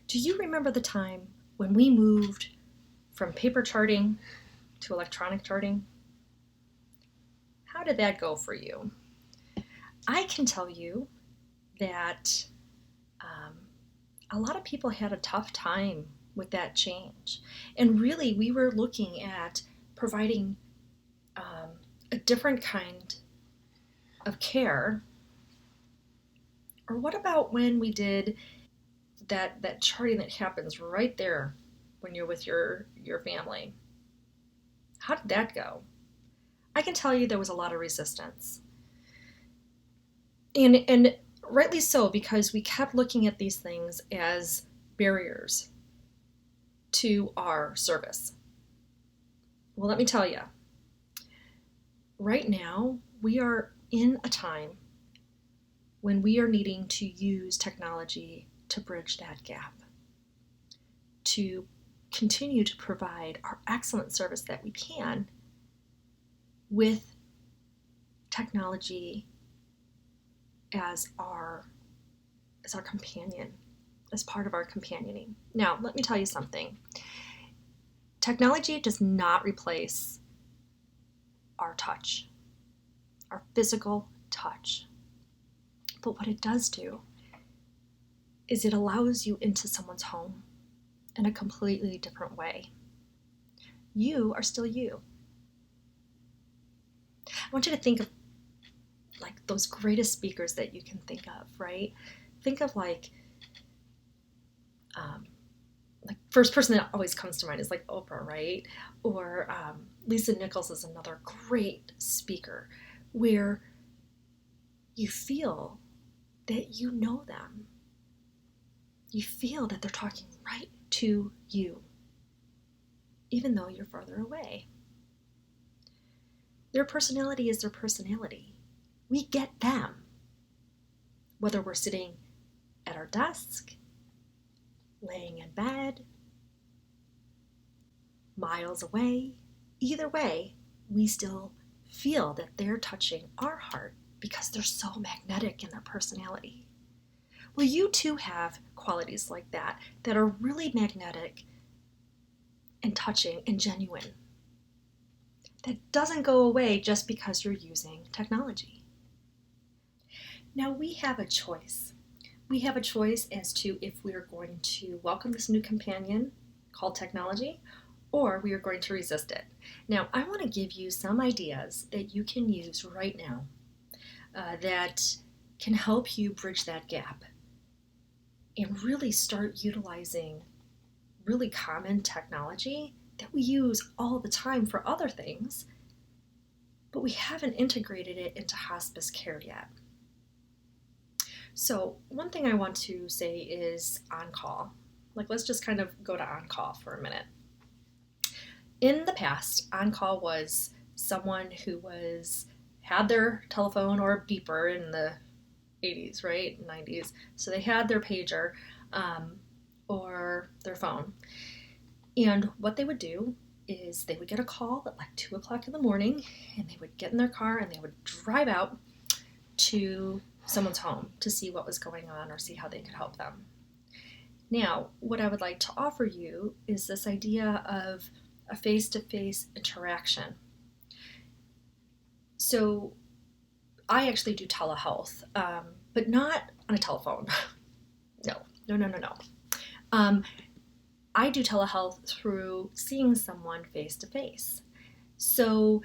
Do you remember the time when we moved from paper charting to electronic charting? How did that go for you? I can tell you that a lot of people had a tough time with that change. And really, we were looking at providing a different kind of care. Or what about when we did that charting that happens right there when you're with your family? How did that go? I can tell you there was a lot of resistance. And rightly so, because we kept looking at these things as barriers to our service. Well, let me tell you, right now we are in a time when we are needing to use technology to bridge that gap, to continue to provide our excellent service that we can with technology as our companion, as part of our companioning. Now, let me tell you something. Technology does not replace our touch, our physical touch. But what it does do is it allows you into someone's home in a completely different way. You are still you. I want you to think of like those greatest speakers that you can think of, right? Think of like first person that always comes to mind is like Oprah, right? Or Lisa Nichols is another great speaker where you feel that you know them. You feel that they're talking right to you, even though you're further away. Their personality is their personality. We get them, whether we're sitting at our desk, laying in bed, miles away. Either way, we still feel that they're touching our heart because they're so magnetic in their personality. Well, you too have qualities like that are really magnetic and touching and genuine. That doesn't go away just because you're using technology. Now we have a choice. We have a choice as to if we are going to welcome this new companion called technology, or we are going to resist it. Now, I want to give you some ideas that you can use right now that can help you bridge that gap and really start utilizing really common technology that we use all the time for other things, but we haven't integrated it into hospice care yet. So one thing I want to say is on-call. Like, let's just kind of go to on-call for a minute. In the past, on-call was someone who had their telephone or beeper in the 80s, right? 90s. So they had their pager or their phone. And what they would do is they would get a call at like 2 o'clock in the morning, and they would get in their car and they would drive out to someone's home to see what was going on or see how they could help them. Now, what I would like to offer you is this idea of a face-to-face interaction. So I actually do telehealth, but not on a telephone. No. I do telehealth through seeing someone face-to-face. So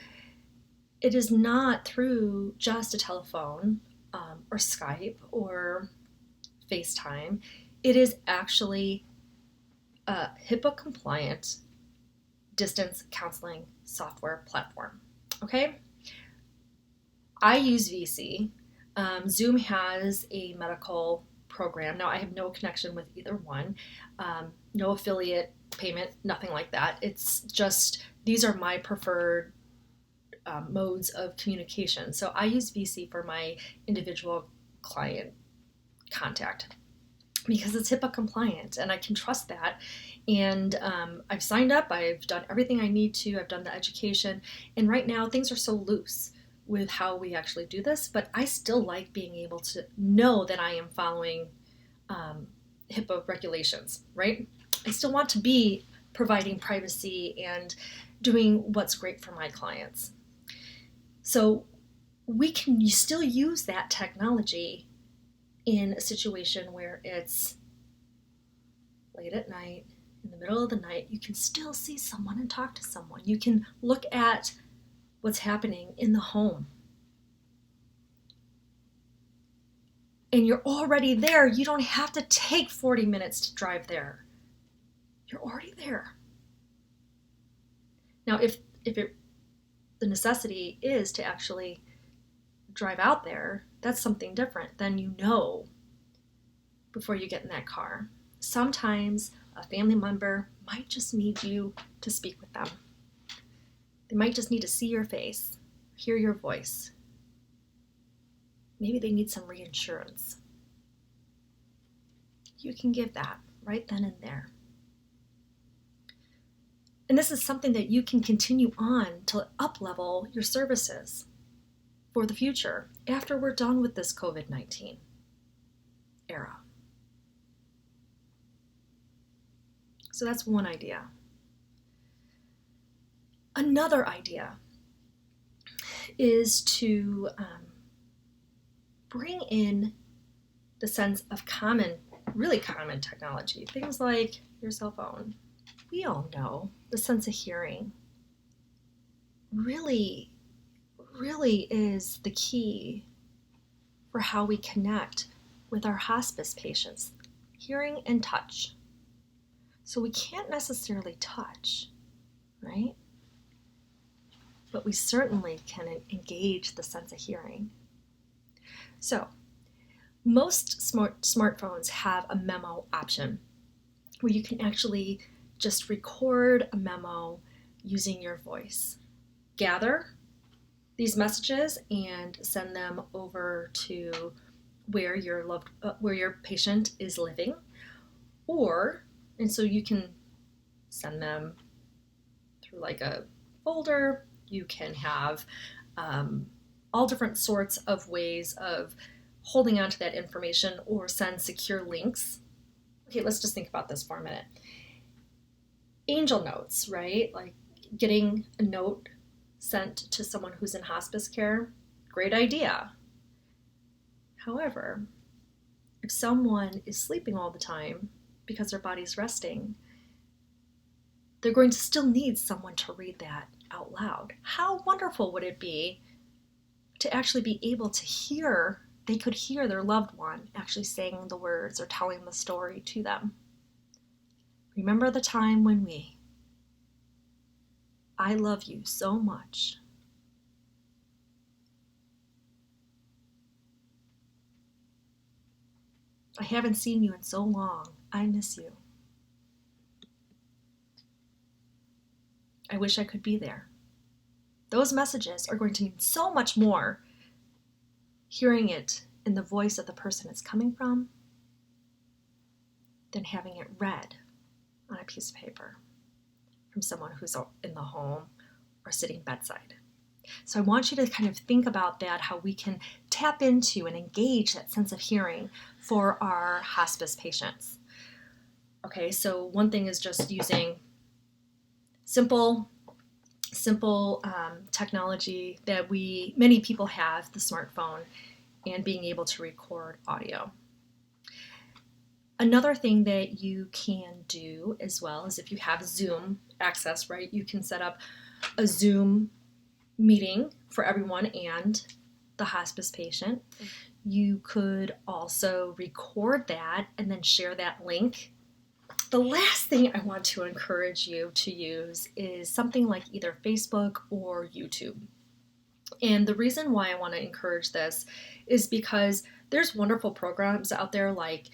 it is not through just a telephone or Skype or FaceTime. It is actually a HIPAA compliant distance counseling software platform. Okay? I use VC. Zoom has a medical program. Now, I have no connection with either one, no affiliate payment, nothing like that. It's just, these are my preferred modes of communication. So I use VC for my individual client contact because it's HIPAA compliant and I can trust that. And I've signed up, I've done everything I need to, I've done the education, and right now things are so loose with how we actually do this, but I still like being able to know that I am following HIPAA regulations, right? I still want to be providing privacy and doing what's great for my clients. So we can still use that technology in a situation where it's late at night, in the middle of the night. You can still see someone and talk to someone. You can look at what's happening in the home. And you're already there. You don't have to take 40 minutes to drive there. You're already there. Now, if the necessity is to actually drive out there, that's something different. Then you know before you get in that car. Sometimes a family member might just need you to speak with them. They might just need to see your face, hear your voice. Maybe they need some reassurance. You can give that right then and there. And this is something that you can continue on to up-level your services for the future after we're done with this COVID-19 era. So that's one idea. Another idea is to bring in the sense of really common technology, things like your cell phone. We all know the sense of hearing really is the key for how we connect with our hospice patients, hearing and touch. So we can't necessarily touch, right? But we certainly can engage the sense of hearing. So most smartphones have a memo option where you can actually just record a memo using your voice. Gather these messages and send them over to where your patient is living, and so you can send them through like a folder. You can have all different sorts of ways of holding on to that information or send secure links. Okay, let's just think about this for a minute. Angel notes, right? Like getting a note sent to someone who's in hospice care, great idea. However, if someone is sleeping all the time because their body's resting, they're going to still need someone to read that out loud. How wonderful would it be to actually be able to hear, they could hear their loved one actually saying the words or telling the story to them. Remember the time when I love you so much. I haven't seen you in so long. I miss you. I wish I could be there. Those messages are going to mean so much more hearing it in the voice of the person it's coming from than having it read on a piece of paper from someone who's in the home or sitting bedside. So I want you to kind of think about that, how we can tap into and engage that sense of hearing for our hospice patients. Okay, so one thing is just using simple technology that many people have, the smartphone, and being able to record audio. Another thing that you can do as well is if you have Zoom access, right, you can set up a Zoom meeting for everyone and the hospice patient. You could also record that and then share that link. The last thing I want to encourage you to use is something like either Facebook or YouTube. And the reason why I want to encourage this is because there's wonderful programs out there like,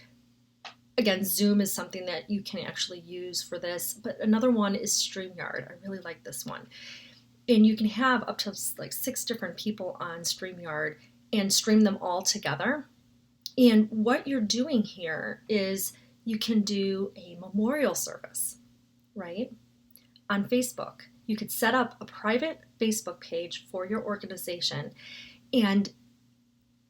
again, Zoom is something that you can actually use for this, but another one is StreamYard. I really like this one. And you can have up to like 6 different people on StreamYard and stream them all together. And what you're doing here is you can do a memorial service, right? On Facebook. You could set up a private Facebook page for your organization and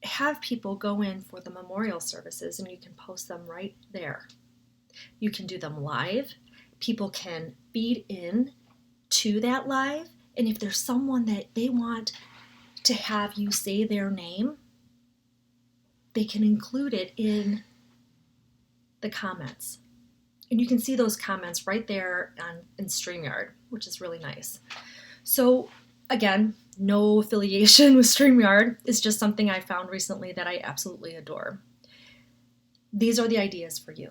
have people go in for the memorial services and you can post them right there. You can do them live. People can feed in to that live. And if there's someone that they want to have you say their name, they can include it in the comments. And you can see those comments right there in StreamYard, which is really nice. So again, no affiliation with StreamYard. It's just something I found recently that I absolutely adore. These are the ideas for you.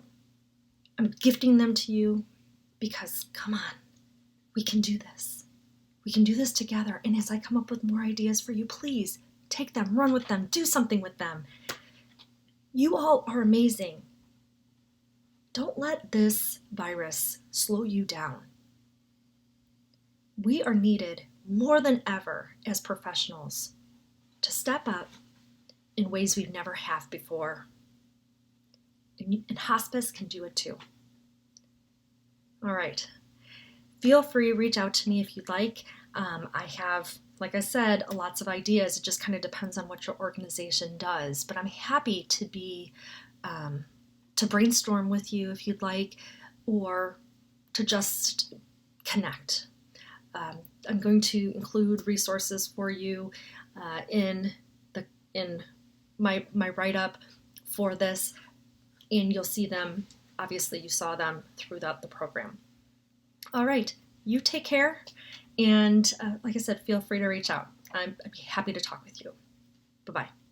I'm gifting them to you because, come on, we can do this. We can do this together. And as I come up with more ideas for you, please take them, run with them, do something with them. You all are amazing. Don't let this virus slow you down. We are needed more than ever as professionals to step up in ways we've never have before. And hospice can do it too. All right. Feel free to reach out to me if you'd like. I have, like I said, lots of ideas. It just kind of depends on what your organization does. But I'm happy to be to brainstorm with you if you'd like, or to just connect. I'm going to include resources for you in my write-up for this, and you'll see them. Obviously, you saw them throughout the program. All right, you take care, and like I said, feel free to reach out. I'd be happy to talk with you. Bye-bye.